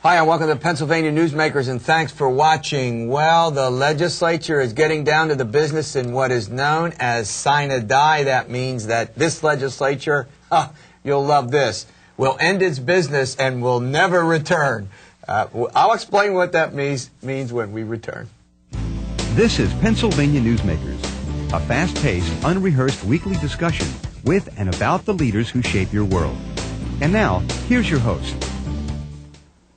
Hi, and welcome to Pennsylvania Newsmakers, and thanks for watching. Well, the legislature is getting down to the business in what is known as sine die. That means that this legislature, you'll love this, will end its business and will never return. I'll explain what that means when we return. This is Pennsylvania Newsmakers, a fast-paced, unrehearsed weekly discussion with and about the leaders who shape your world. And now, here's your host.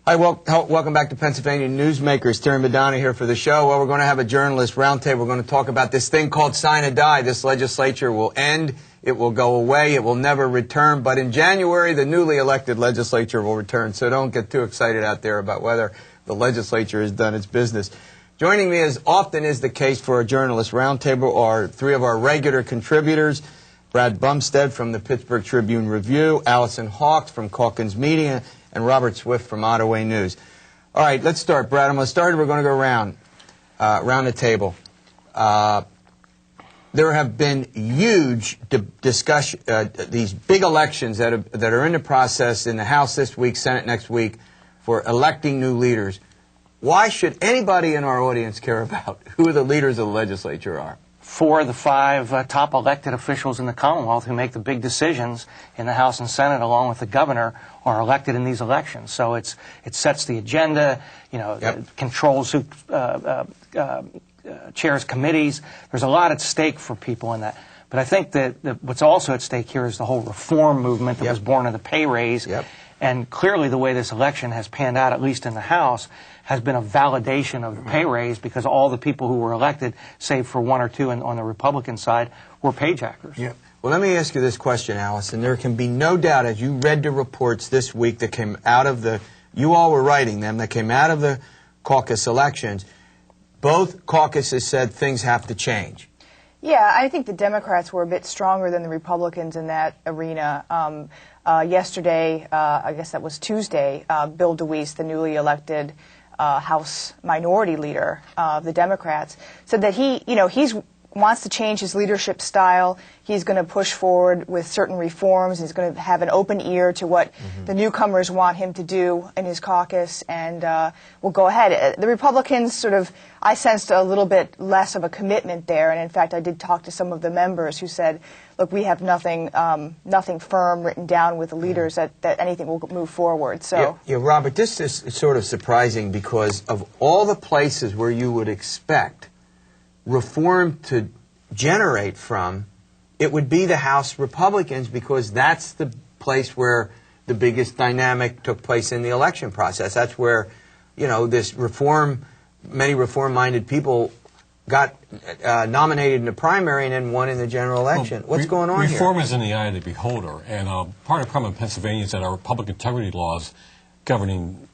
Hi, welcome back to Pennsylvania Newsmakers. Terry Madonna here for the show. Well, we're going to have a journalist roundtable. We're going to talk about this thing called sine die. This legislature will end. It will go away. It will never return. But in January, the newly elected legislature will return. So don't get too excited out there about whether the legislature has done its business. Joining me, as often is the case for a journalist roundtable, are three of our regular contributors. Brad Bumsted from the Pittsburgh Tribune Review, Allison Hawkes from Calkins Media, and Robert Swift from Ottaway News. All right, let's start. Brad, I'm going to start. We're going to go around the table. There have been huge discussion, these big elections that are in the process in the House this week, Senate next week, for electing new leaders. Why should anybody in our audience care about who the leaders of the legislature are? 4 of the 5 top elected officials in the Commonwealth who make the big decisions in the House and Senate, along with the governor, are elected in these elections. So it sets the agenda, controls who chairs committees. There's a lot at stake for people in that. But I think that what's also at stake here is the whole reform movement that was born of the pay raise. And clearly the way this election has panned out, at least in the House, has been a validation of the pay raise, because all the people who were elected, save for 1 or 2 on the Republican side, were payjackers. Yeah. Well, let me ask you this question, Allison. There can be no doubt, as you read the reports this week that came out of you all were writing them, that came out of the caucus elections, both caucuses said things have to change. Yeah, I think the Democrats were a bit stronger than the Republicans in that arena. Yesterday, I guess that was Tuesday, Bill DeWeese, the newly elected House Minority Leader of the Democrats, said that he wants to change his leadership style. He's going to push forward with certain reforms. He's going to have an open ear to what the newcomers want him to do in his caucus, and will go ahead. The Republicans I sensed a little bit less of a commitment there, and in fact I did talk to some of the members who said, look, we have nothing firm written down with the leaders that anything will move forward. So yeah, Robert, this is sort of surprising, because of all the places where you would expect reform to generate from, it would be the House Republicans, because that's the place where the biggest dynamic took place in the election process. That's where, many reform-minded people got nominated in the primary and then won in the general election. What's going on here? Reform is in the eye of the beholder, and part of the problem in Pennsylvania is that our public integrity laws governing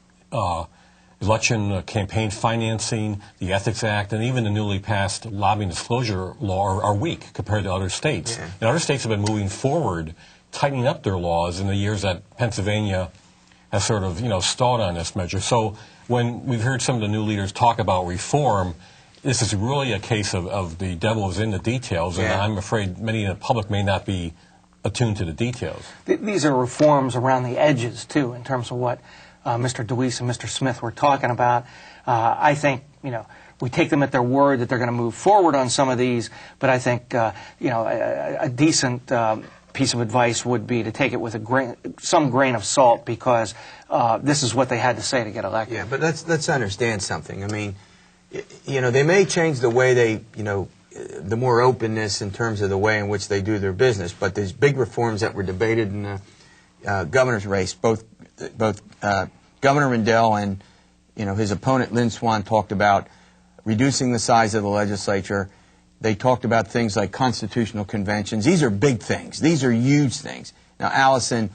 election campaign financing, the Ethics Act, and even the newly passed lobbying disclosure law are weak compared to other states. Yeah. And other states have been moving forward, tightening up their laws in the years that Pennsylvania has sort of, stalled on this measure. So when we've heard some of the new leaders talk about reform, this is really a case of the devil is in the details, and I'm afraid many in the public may not be attuned to the details. These are reforms around the edges, too, in terms of what Mr. DeWeese and Mr. Smith were talking about. I think, we take them at their word that they're going to move forward on some of these, but I think, a decent piece of advice would be to take it with some grain of salt, because this is what they had to say to get elected. Yeah, but let's understand something. I mean, they may change the way they, the more openness in terms of the way in which they do their business, but these big reforms that were debated in the governor's race, both Governor Rendell and his opponent Lynn Swan talked about reducing the size of the legislature. They talked about things like constitutional conventions. These are big things. These are huge things. Now, Allison,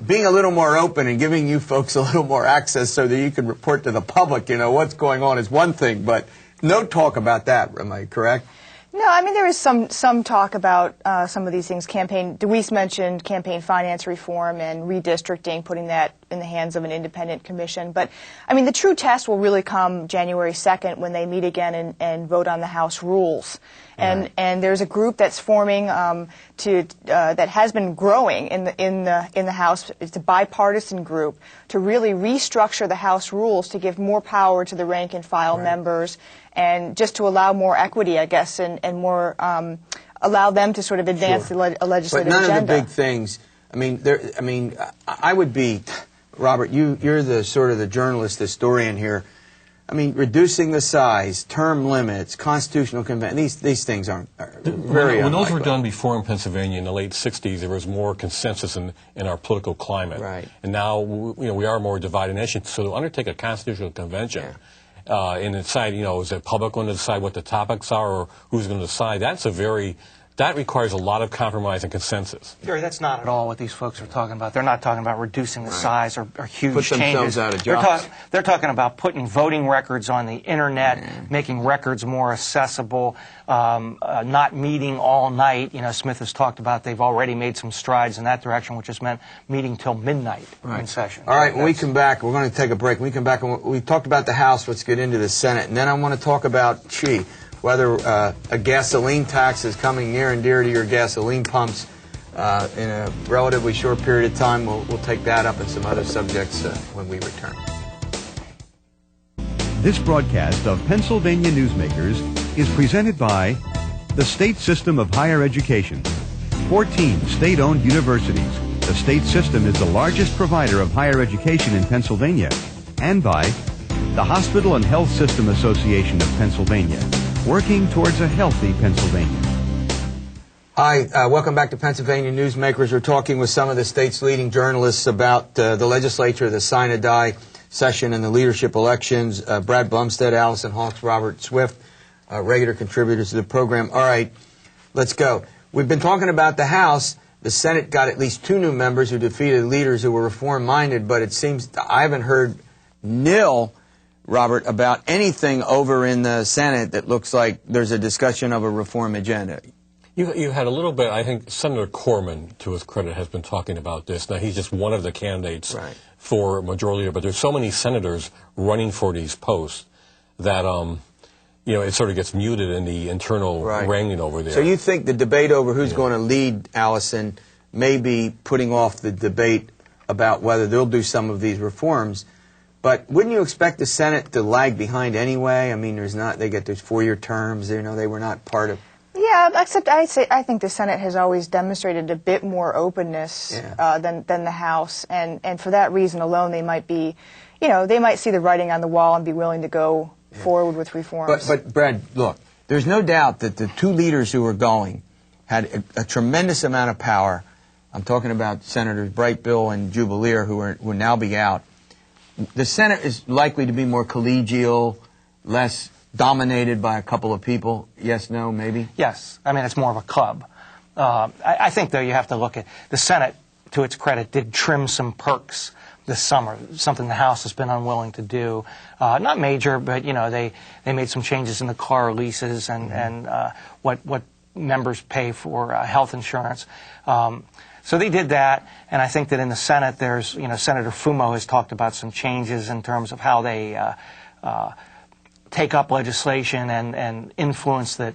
being a little more open and giving you folks a little more access so that you can report to the public, what's going on is one thing, but no talk about that. Am I correct? No, I mean, there is some talk about some of these things. DeWeese mentioned campaign finance reform and redistricting, putting that in the hands of an independent commission. But, I mean, the true test will really come January 2nd when they meet again and vote on the House rules. And there's a group that's forming that has been growing in the House. It's a bipartisan group to really restructure the House rules to give more power to the rank and file members, and just to allow more equity, I guess, and more allow them to sort of advance a legislative agenda. But none of the big things. I mean, I would be, Robert. You're the sort of the journalist historian here. I mean, reducing the size, term limits, constitutional convention, these things aren't very When those unlikely. were done before in Pennsylvania in the late 60s, there was more consensus in our political climate. Right. And now, we are a more divided nation. So to undertake a constitutional convention and decide, is the public going to decide what the topics are or who's going to decide, that requires a lot of compromise and consensus. Jerry, that's not at all what these folks are talking about. They're not talking about reducing the size or huge Put themselves changes. out of jobs. They're talking about putting voting records on the Internet, making records more accessible, not meeting all night. Smith has talked about they've already made some strides in that direction, which has meant meeting till midnight in session. All right, when we come back, we're going to take a break. When we come back, we talked about the House. Let's get into the Senate. And then I want to talk about, whether a gasoline tax is coming near and dear to your gasoline pumps in a relatively short period of time. We'll take that up and some other subjects when we return. This broadcast of Pennsylvania Newsmakers is presented by the State System of Higher Education, 14 state-owned universities. The state system is the largest provider of higher education in Pennsylvania, and by the Hospital and Health System Association of Pennsylvania, working towards a healthy Pennsylvania. Hi, welcome back to Pennsylvania Newsmakers. We're talking with some of the state's leading journalists about the legislature, the sign or die session, and the leadership elections. Brad Bumsted, Allison Hawkes, Robert Swift, regular contributors to the program. All right, let's go. We've been talking about the House. The Senate got at least 2 new members who defeated leaders who were reform-minded, but it seems I haven't heard nil, Robert, about anything over in the Senate that looks like there's a discussion of a reform agenda. You had a little bit, I think Senator Corman, to his credit, has been talking about this. Now, he's just one of the candidates for majority leader, but there's so many senators running for these posts that, it sort of gets muted in the internal wrangling over there. So you think the debate over who's going to lead, Allison, may be putting off the debate about whether they'll do some of these reforms. But wouldn't you expect the Senate to lag behind anyway? I mean, they get those 4-year terms. They were not part of. Yeah, except I think the Senate has always demonstrated a bit more openness than the House, and for that reason alone, they might be, they might see the writing on the wall and be willing to go forward with reforms. But Brad, look, there's no doubt that the 2 leaders who were going had a tremendous amount of power. I'm talking about Senators Brightbill and Jubileer, who will now be out. The Senate is likely to be more collegial, less dominated by a couple of people. Yes, no, maybe? Yes. I mean, it's more of a club. I think, though, you have to look at the Senate, to its credit, did trim some perks this summer, something the House has been unwilling to do. Not major, but, they made some changes in the car leases and what members pay for health insurance. So they did that, and I think that in the Senate, there's, Senator Fumo has talked about some changes in terms of how they take up legislation and influence that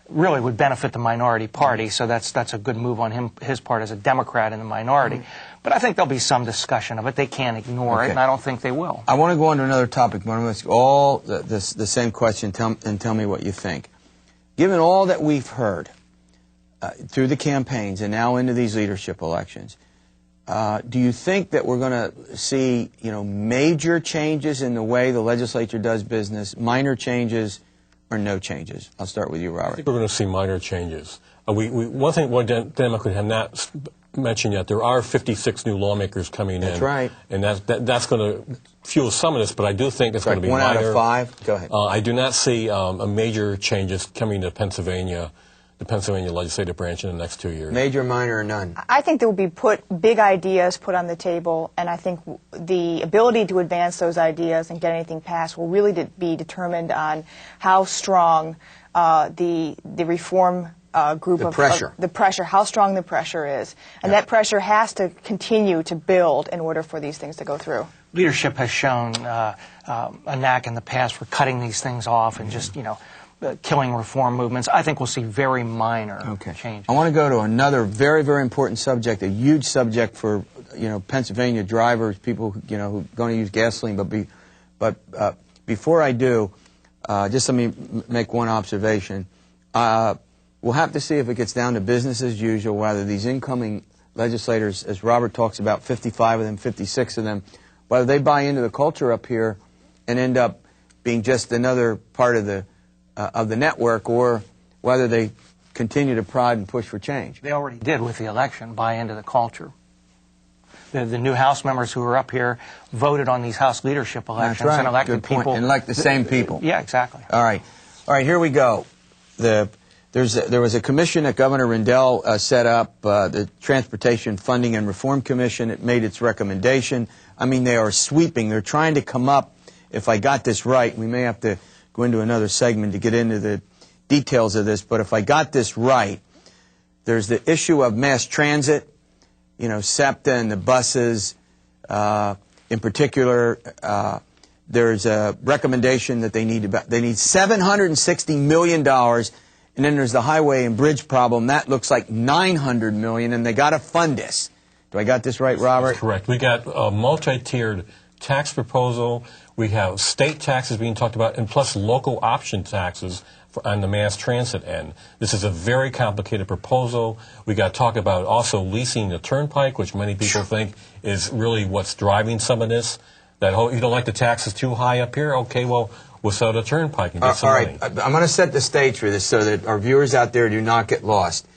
really would benefit the minority party. So that's a good move on his part as a Democrat in the minority. But I think there'll be some discussion of it. They can't ignore it, and I don't think they will. I want to go on to another topic, but I'm going to ask all the same question and tell me what you think. Given all that we've heard through the campaigns and now into these leadership elections, do you think that we're going to see, major changes in the way the legislature does business, minor changes, or no changes? I'll start with you, Robert. I think we're going to see minor changes. One thing Democrats have not mentioned yet, there are 56 new lawmakers coming in. That's right. And that's going to fuel some of this, but I do think it's going to be one minor. Out of 5? Go ahead. I do not see a major changes coming to Pennsylvania, the Pennsylvania legislative branch in the next 2 years. Major, minor, or none? I think there will be big ideas put on the table, and I think the ability to advance those ideas and get anything passed will really be determined on how strong the reform group the pressure. the pressure, how strong the pressure is. And that pressure has to continue to build in order for these things to go through. Leadership has shown a knack in the past for cutting these things off and just, killing reform movements. I think we'll see very minor changes. I want to go to another very, very important subject, a huge subject for, Pennsylvania drivers, people, who are going to use gasoline. But before I do, just let me make one observation. We'll have to see if it gets down to business as usual, whether these incoming legislators, as Robert talks about, 55 of them, 56 of them, whether they buy into the culture up here and end up being just another part of the network, or whether they continue to prod and push for change. They already did with the election, buy into the culture. The new House members who are up here voted on these House leadership elections and elected people. And elect the same people. Yeah, exactly. All right, here we go. There was a commission that Governor Rendell set up, the Transportation Funding and Reform Commission. It made its recommendation. I mean, they are sweeping. They're trying to come up, if I got this right, we may have to go into another segment to get into the details of this, but if I got this right, there's the issue of mass transit, SEPTA and the buses. In particular, there's a recommendation that they need $760 million, and then there's the highway and bridge problem. That looks like $900 million, and they got to fund this. Do I got this right, Robert? That's correct. We got a multi-tiered tax proposal. We have state taxes being talked about, and plus local option taxes on the mass transit end. This is a very complicated proposal. We got to talk about also leasing the turnpike, which many people think is really what's driving some of this. That whole, you don't like the taxes too high up here? Okay, well, we'll sell the turnpike and get some money. All right, I'm going to set the stage for this so that our viewers out there do not get lost.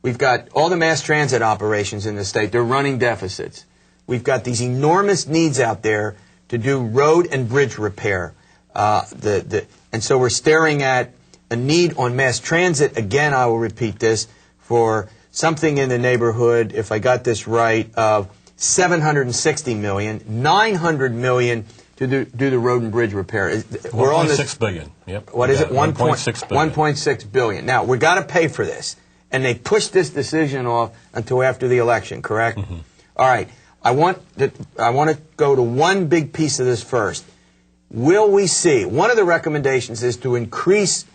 We've got all the mass transit operations in the state. They're running deficits. We've got these enormous needs out there to do road and bridge repair. And so we're staring at a need on mass transit, again, I will repeat this, for something in the neighborhood, if I got this right, of $760 million, $900 million to do the road and bridge repair. We're on $1.6 billion. Yep. What is it? $1.6 billion. $1.6 billion. Now, we've got to pay for this. And they pushed this decision off until after the election, correct? Mm-hmm. All right. I want to go to one big piece of this first. Will we see? One of the recommendations is to increase,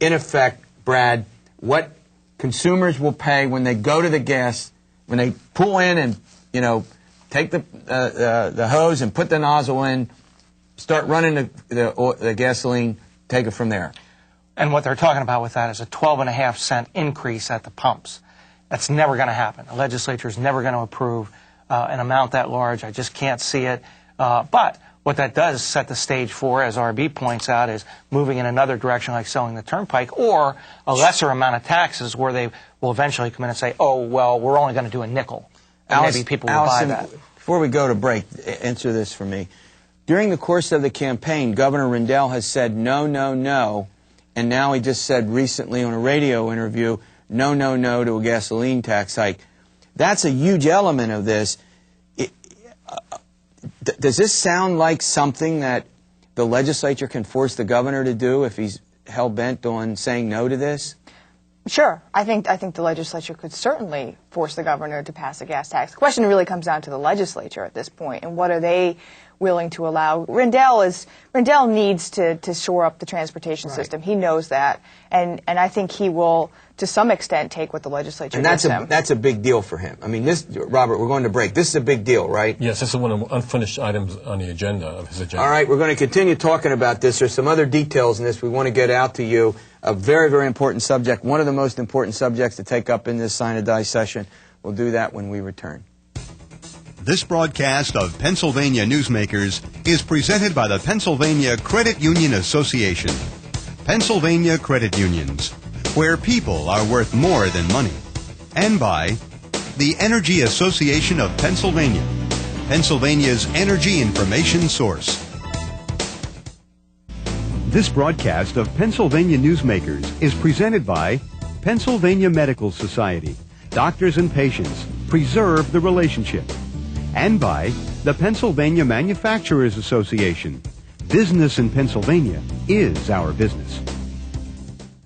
in effect, Brad, what consumers will pay when they go to the gas, when they pull in and, take the hose and put the nozzle in, start running the gasoline, take it from there. And what they're talking about with that is a 12.5-cent increase at the pumps. That's never going to happen. The legislature is never going to approve an amount that large. I just can't see it. But what that does set the stage for, as RB points out, is moving in another direction like selling the turnpike, or a lesser amount of taxes where they will eventually come in and say, oh, well, we're only going to do a nickel. And maybe people will buy that. Before we go to break, answer this for me. During the course of the campaign, Governor Rendell has said no, no, no, and now he just said recently on a radio interview, no, no, no to a gasoline tax hike. That's a huge element of this. Does this sound like something that the legislature can force the governor to do if he's hell-bent on saying no to this? Sure. I think the legislature could certainly force the governor to pass a gas tax. The question really comes down to the legislature at this point, and what are they willing to allow. Rendell needs to shore up the transportation system. He knows that, and I think he will, to some extent, take what the legislature gives him. And that's a big deal for him. I mean, this, Robert, we're going to break. This is a big deal, right? Yes, this is one of the unfinished items on the agenda, of his agenda. All right, we're going to continue talking about this. There's some other details in this we want to get out to you. A very, very important subject, one of the most important subjects to take up in this Sign or Die session. We'll do that when we return. This broadcast of Pennsylvania Newsmakers is presented by the Pennsylvania Credit Union Association. Pennsylvania Credit Unions, where people are worth more than money. And by the Energy Association of Pennsylvania, Pennsylvania's energy information source. This broadcast of Pennsylvania Newsmakers is presented by Pennsylvania Medical Society. Doctors and patients, preserve the relationship. And by the Pennsylvania Manufacturers Association. Business in Pennsylvania is our business.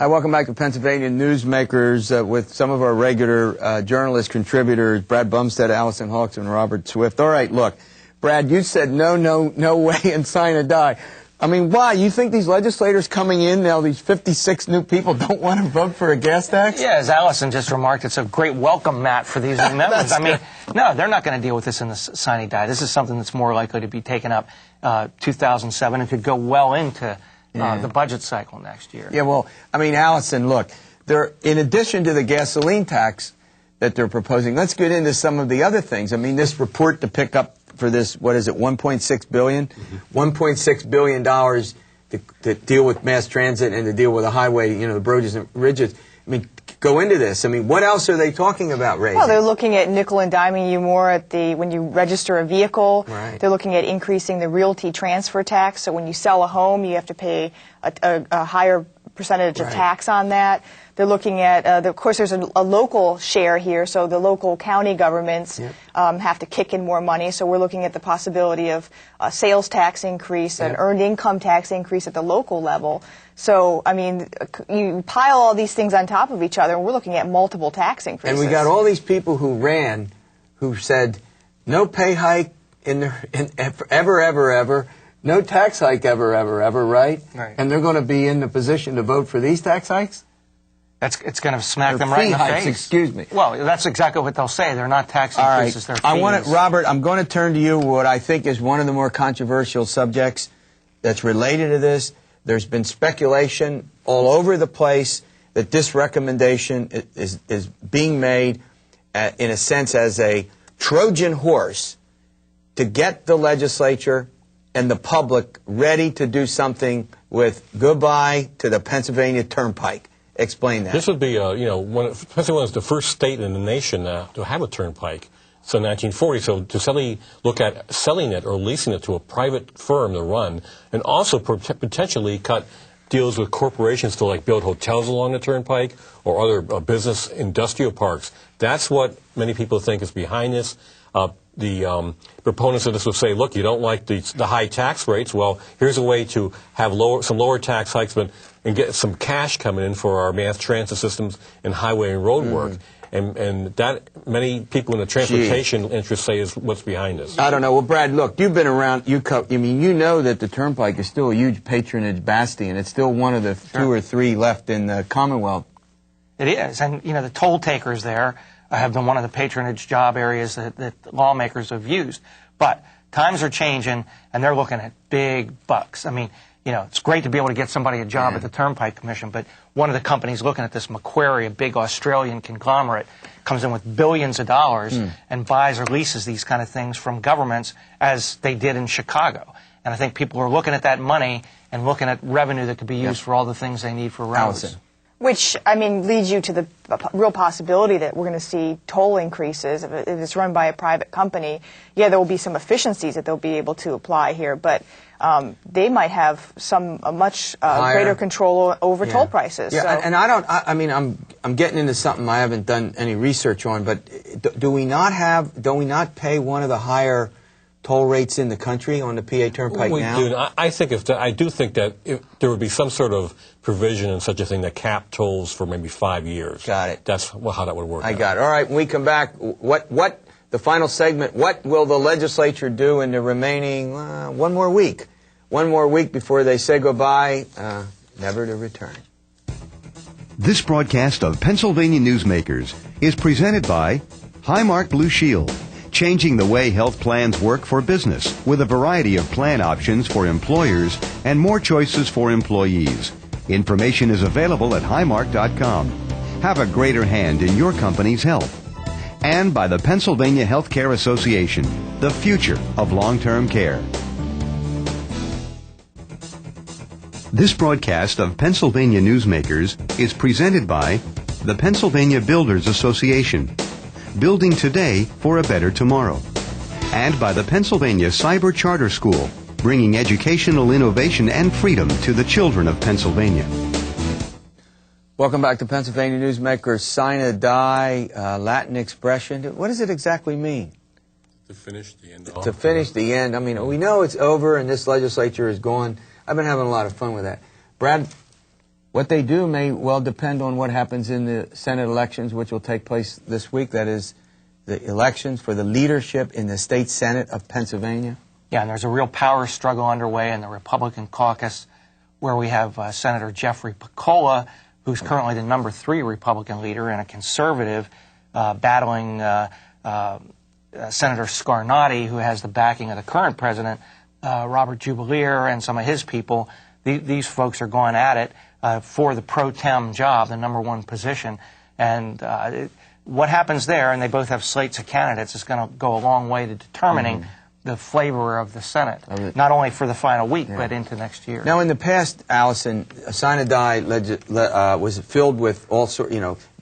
Hi, welcome back to Pennsylvania Newsmakers with some of our regular journalist contributors, Brad Bumsted, Allison Hawkes, and Robert Swift. All right, look, Brad, you said no way and sign or die. I mean, why? You think these legislators coming in now, these 56 new people, don't want to vote for a gas tax? Yeah, as Allison just remarked, it's a great welcome mat for these new members. I mean, no, they're not going to deal with this in the sign or die. This is something that's more likely to be taken up 2007 and could go well into the budget cycle next year. Yeah, well, I mean, Allison, look, in addition to the gasoline tax that they're proposing, let's get into some of the other things. I mean, this report to pick up for this, what is it, $1.6 billion? $1.6 billion to deal with mass transit and to deal with the highway, you know, the bridges and ridges. I mean, go into this. I mean, what else are they talking about raising? Well, they're looking at nickel and diming you more at when you register a vehicle. Right. They're looking at increasing the realty transfer tax. So when you sell a home, you have to pay a higher percentage of tax on that. They're looking at, of course, there's a local share here, so the local county governments have to kick in more money. So we're looking at the possibility of a sales tax increase, an earned income tax increase at the local level. So, I mean, you pile all these things on top of each other, and we're looking at multiple tax increases. And we got all these people who ran, who said, no pay hike ever. No tax hike ever, right? Right. And they're going to be in the position to vote for these tax hikes? It's going to smack them right in the face. Excuse me. Well, that's exactly what they'll say. They're not tax increases, they're fees. Robert, I'm going to turn to you what I think is one of the more controversial subjects that's related to this. There's been speculation all over the place that this recommendation is being made, in a sense, as a Trojan horse to get the legislature and the public ready to do something with goodbye to the Pennsylvania Turnpike. Explain that. This would be, Pennsylvania was the first state in the nation to have a turnpike. So in 1940, so to suddenly look at selling it or leasing it to a private firm to run, and also potentially cut deals with corporations to like build hotels along the turnpike or other business industrial parks. That's what many people think is behind this. The proponents of this will say, look, you don't like the high tax rates. Well, here's a way to have some lower tax hikes and get some cash coming in for our mass transit systems and highway and road work. And that many people in the transportation interest say is what's behind this. I don't know. Well, Brad, look, you've been around. You know that the Turnpike is still a huge patronage bastion. It's still one of the 2 or 3 left in the Commonwealth. It is. And, the toll takers there have been one of the patronage job areas that lawmakers have used. But times are changing, and they're looking at big bucks. I mean, it's great to be able to get somebody a job at the Turnpike Commission, but one of the companies looking at this, Macquarie, a big Australian conglomerate, comes in with billions of dollars and buys or leases these kind of things from governments, as they did in Chicago. And I think people are looking at that money and looking at revenue that could be used for all the things they need for roads. Allison. Which, leads you to the real possibility that we're going to see toll increases. If it's run by a private company, yeah, there will be some efficiencies that they'll be able to apply here, but they might have a much greater control over toll prices. Yeah, so. and I'm getting into something I haven't done any research on, but do we not pay one of the higher toll rates in the country on the PA Turnpike now? We do. I do think that if there would be some sort of provision in such a thing that cap tolls for maybe 5 years. Got it. That's how that would work. I got it. All right, when we come back, the final segment, what will the legislature do in the remaining one more week? One more week before they say goodbye, never to return. This broadcast of Pennsylvania Newsmakers is presented by Highmark Blue Shield, changing the way health plans work for business with a variety of plan options for employers and more choices for employees. Information is available at highmark.com. Have a greater hand in your company's health. And by the Pennsylvania Healthcare Association, the future of long-term care. This broadcast of Pennsylvania Newsmakers is presented by the Pennsylvania Builders Association, building today for a better tomorrow, and by the Pennsylvania Cyber Charter School, bringing educational innovation and freedom to the children of Pennsylvania. Welcome back to Pennsylvania Newsmakers. Sine die, Latin expression. What does it exactly mean? To finish the end. To finish the end. I mean, we know it's over and this legislature is gone. I've been having a lot of fun with that. Brad, what they do may well depend on what happens in the Senate elections, which will take place this week. That is, the elections for the leadership in the state Senate of Pennsylvania. Yeah, and there's a real power struggle underway in the Republican caucus, where we have Senator Jeffrey Piccola, who's currently the number 3 Republican leader, and a conservative battling Senator Scarnati, who has the backing of the current president, Robert Jubileer, and some of his people. These folks are going at it for the pro tem job, the number 1 position. And what happens there, and they both have slates of candidates, is going to go a long way to determining the flavor of the Senate, not only for the final week, but into next year. Now, in the past, Allison, sine die was filled with all sorts,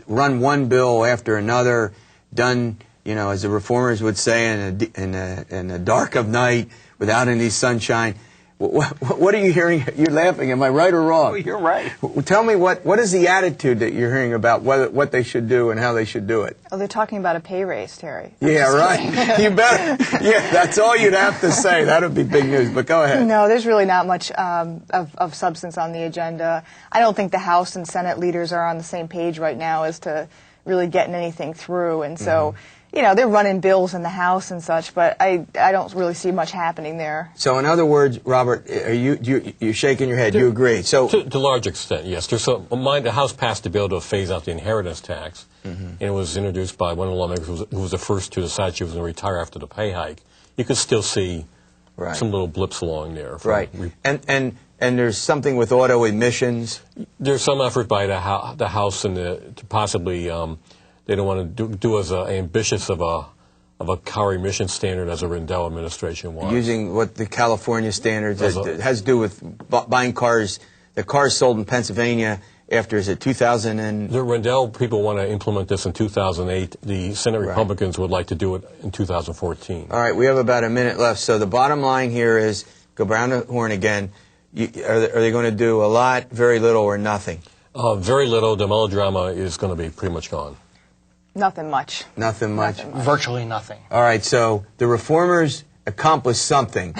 run one bill after another, done, as the reformers would say, in the dark of night, without any sunshine. What are you hearing? You're laughing. Am I right or wrong? Oh, you're right. Tell me what is the attitude that you're hearing about what they should do and how they should do it? Oh, they're talking about a pay raise, Terry. Yeah, right. You better. Yeah, that's all you'd have to say. That would be big news. But go ahead. No, there's really not much of substance on the agenda. I don't think the House and Senate leaders are on the same page right now as to really getting anything through, and so. They're running bills in the House and such, but I don't really see much happening there. So, in other words, Robert, you're shaking your head. You agree? So, to a large extent, yes. The House passed a bill to phase out the inheritance tax, and it was introduced by one of the lawmakers who was the first to decide she was going to retire after the pay hike. You could still see some little blips along there. Right. And there's something with auto emissions. There's some effort by the House to possibly. They don't want to do as ambitious of a car emission standard as a Rendell administration was. Using what the California standards has to do with buying cars. The cars sold in Pennsylvania after, is it 2000 and... The Rendell people want to implement this in 2008. The Senate Republicans would like to do it in 2014. All right, we have about a minute left. So the bottom line here is, go around the horn again, are they going to do a lot, very little, or nothing? Very little. The melodrama is going to be pretty much gone. Nothing much. Nothing much. Virtually nothing. All right, so the reformers accomplished something.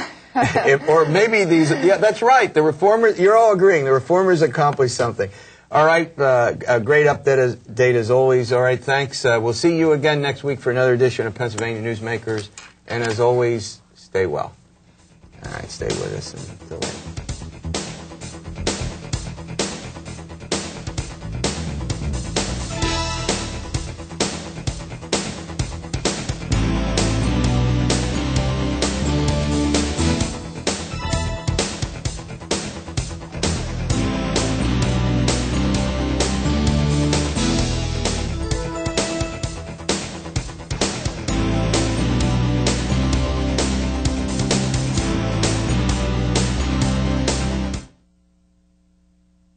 Or maybe these, yeah, that's right, the reformers, you're all agreeing, the reformers accomplished something. All right, a great update as always. All right, thanks. We'll see you again next week for another edition of Pennsylvania Newsmakers. And as always, stay well. All right, stay with us until then.